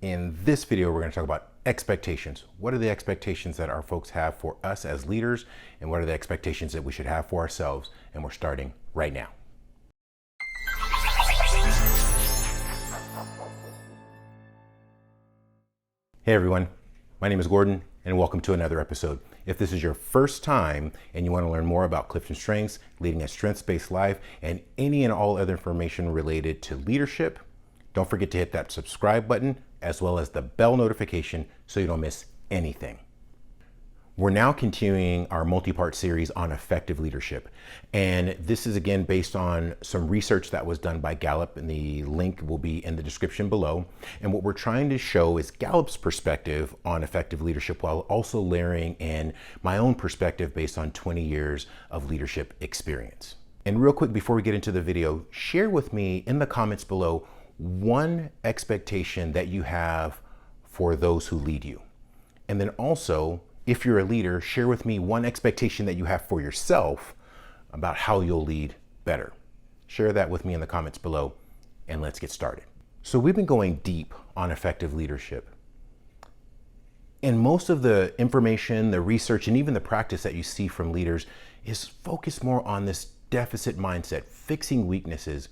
In this video, we're going to talk about expectations. What are the expectations that our folks have for us as leaders, and what are the expectations that we should have for ourselves? And we're starting right now. Hey everyone, my name is Gordon and welcome to another episode. If this is your first time and you want to learn more about CliftonStrengths, leading a strengths-based life, and any and all other information related to leadership, don't forget to hit that subscribe button as well as the bell notification so you don't miss anything. We're now continuing our multi-part series on effective leadership. And this is again based on some research that was done by Gallup, and the link will be in the description below. And what we're trying to show is Gallup's perspective on effective leadership while also layering in my own perspective based on 20 years of leadership experience. And real quick, before we get into the video, share with me in the comments below one expectation that you have for those who lead you. And then also, if you're a leader, share with me one expectation that you have for yourself about how you'll lead better. Share that with me in the comments below, and let's get started. So we've been going deep on effective leadership. And most of the information, the research, and even the practice that you see from leaders is focused more on this deficit mindset, fixing weaknesses.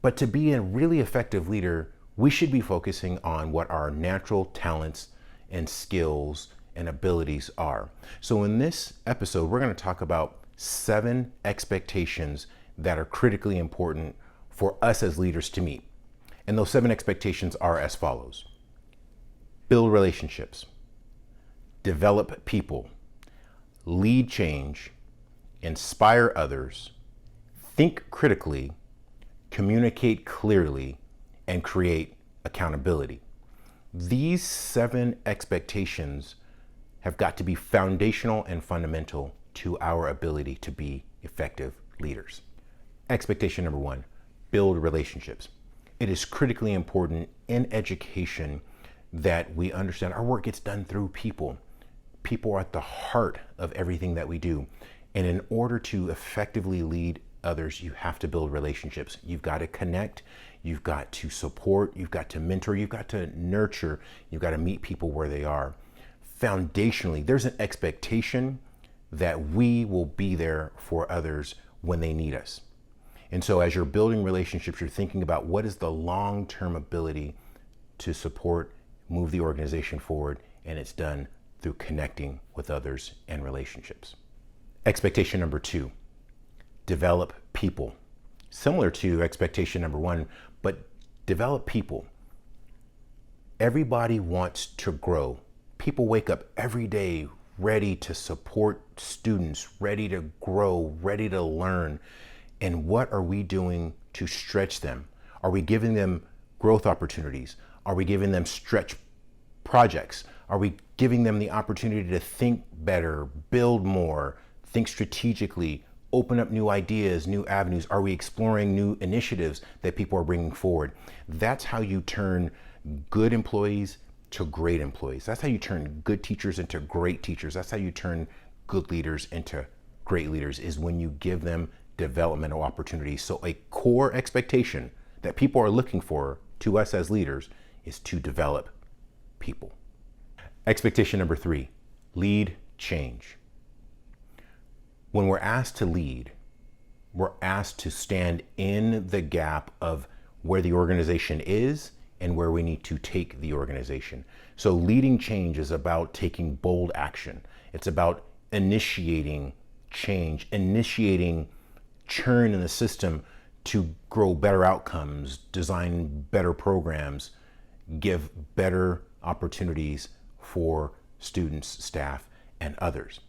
But to be a really effective leader, we should be focusing on what our natural talents and skills and abilities are. So in this episode, we're going to talk about 7 expectations that are critically important for us as leaders to meet. And those 7 expectations are as follows: build relationships, develop people, lead change, inspire others, think critically, communicate clearly, and create accountability. These 7 expectations have got to be foundational and fundamental to our ability to be effective leaders. Expectation number 1, build relationships. It is critically important in education that we understand our work gets done through people. People are at the heart of everything that we do. And in order to effectively lead others, you have to build relationships. You've got to connect, you've got to support, you've got to mentor, you've got to nurture, you've got to meet people where they are. Foundationally, there's an expectation that we will be there for others when they need us. And so as you're building relationships, you're thinking about what is the long-term ability to support, move the organization forward, and it's done through connecting with others and relationships. Expectation number 2, develop people. Similar to expectation number 1, but develop people. Everybody wants to grow. People wake up every day ready to support students, ready to grow, ready to learn. And what are we doing to stretch them? Are we giving them growth opportunities? Are we giving them stretch projects? Are we giving them the opportunity to think better, build more, think strategically, open up new ideas, new avenues? Are we exploring new initiatives that people are bringing forward? That's how you turn good employees to great employees. That's how you turn good teachers into great teachers. That's how you turn good leaders into great leaders, is when you give them developmental opportunities. So a core expectation that people are looking for to us as leaders is to develop people. Expectation number 3, lead change. When we're asked to lead, we're asked to stand in the gap of where the organization is and where we need to take the organization. So leading change is about taking bold action. It's about initiating change, initiating churn in the system to grow better outcomes, design better programs, give better opportunities for students, staff, and others.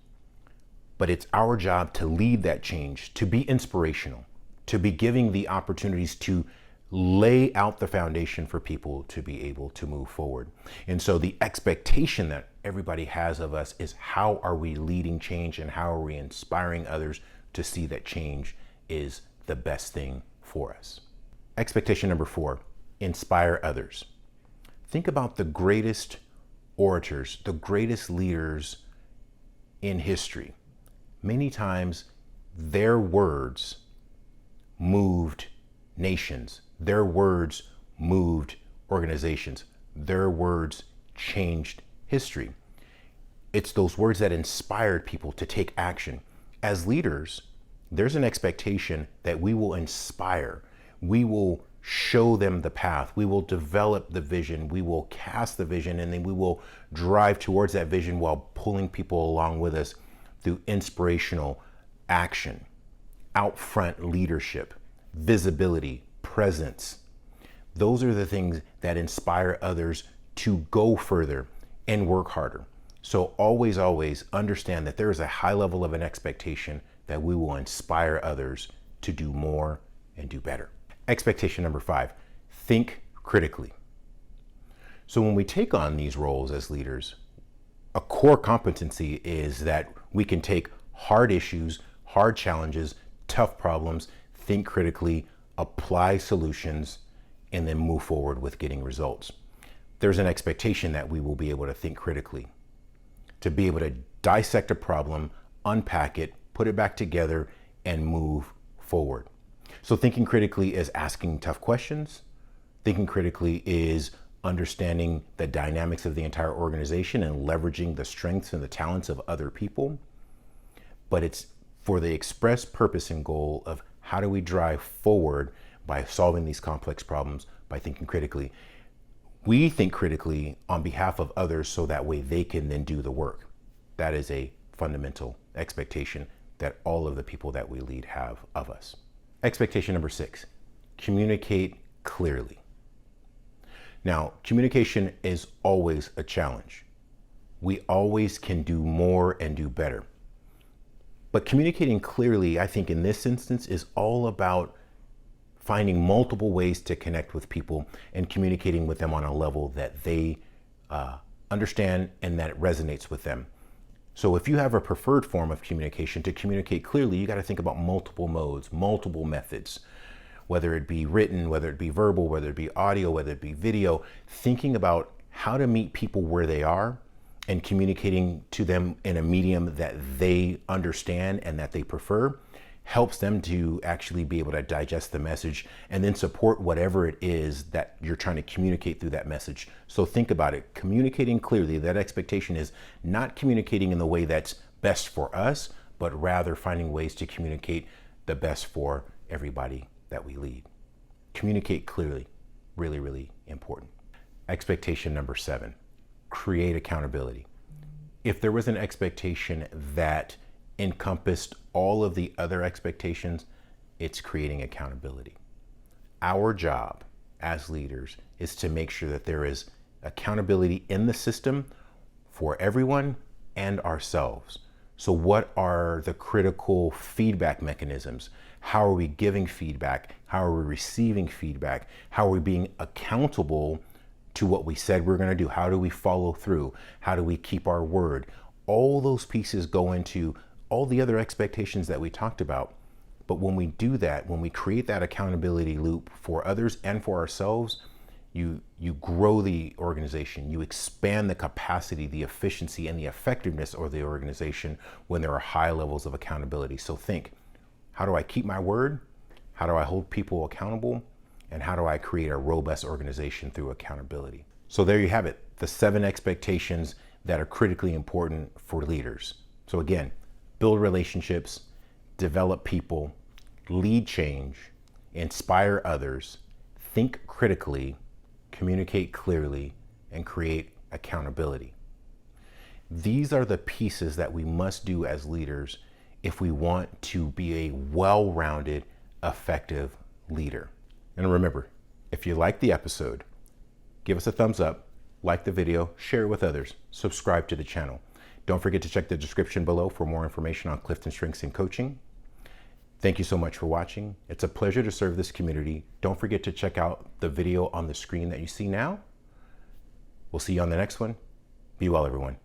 But it's our job to lead that change, to be inspirational, to be giving the opportunities to lay out the foundation for people to be able to move forward. And so the expectation that everybody has of us is, how are we leading change and how are we inspiring others to see that change is the best thing for us? Expectation number 4, inspire others. Think about the greatest orators, the greatest leaders in history. Many times their words moved nations. Their words moved organizations. Their words changed history. It's those words that inspired people to take action. As leaders, there's an expectation that we will inspire. We will show them the path. We will develop the vision. We will cast the vision, and then we will drive towards that vision while pulling people along with us through inspirational action, out front leadership, visibility, presence. Those are the things that inspire others to go further and work harder. So always understand that there is a high level of an expectation that we will inspire others to do more and do better. Expectation number 5, think critically. So when we take on these roles as leaders, a core competency is that we can take hard issues, hard challenges, tough problems, think critically, apply solutions, and then move forward with getting results. There's an expectation that we will be able to think critically, to be able to dissect a problem, unpack it, put it back together, and move forward. So thinking critically is asking tough questions. Thinking critically is understanding the dynamics of the entire organization and leveraging the strengths and the talents of other people. But it's for the express purpose and goal of how do we drive forward by solving these complex problems by thinking critically. We think critically on behalf of others so that way they can then do the work. That is a fundamental expectation that all of the people that we lead have of us. Expectation number 6, communicate clearly. Now, communication is always a challenge. We always can do more and do better. But communicating clearly, I think in this instance, is all about finding multiple ways to connect with people and communicating with them on a level that they understand and that resonates with them. So if you have a preferred form of communication, to communicate clearly, you got to think about multiple modes, multiple methods, whether it be written, whether it be verbal, whether it be audio, whether it be video, thinking about how to meet people where they are and communicating to them in a medium that they understand and that they prefer helps them to actually be able to digest the message and then support whatever it is that you're trying to communicate through that message. So think about it, communicating clearly. That expectation is not communicating in the way that's best for us, but rather finding ways to communicate the best for everybody that we lead. Communicate clearly, really, really important. Expectation number 7, create accountability. If there was an expectation that encompassed all of the other expectations, it's creating accountability. Our job as leaders is to make sure that there is accountability in the system for everyone and ourselves. So what are the critical feedback mechanisms? How are we giving feedback? How are we receiving feedback? How are we being accountable to what we said we're going to do? How do we follow through? How do we keep our word? All those pieces go into all the other expectations that we talked about. But when we do that, when we create that accountability loop for others and for ourselves, you grow the organization, you expand the capacity, the efficiency, and the effectiveness of the organization when there are high levels of accountability. So think, how do I keep my word? How do I hold people accountable? And how do I create a robust organization through accountability? So there you have it, the 7 expectations that are critically important for leaders. So again, build relationships, develop people, lead change, inspire others, think critically, communicate clearly, and create accountability. These are the pieces that we must do as leaders if we want to be a well-rounded, effective leader. And remember, if you like the episode, give us a thumbs up, like the video, share it with others, subscribe to the channel. Don't forget to check the description below for more information on CliftonStrengths and coaching. Thank you so much for watching. It's a pleasure to serve this community. Don't forget to check out the video on the screen that you see now. We'll see you on the next one. Be well, everyone.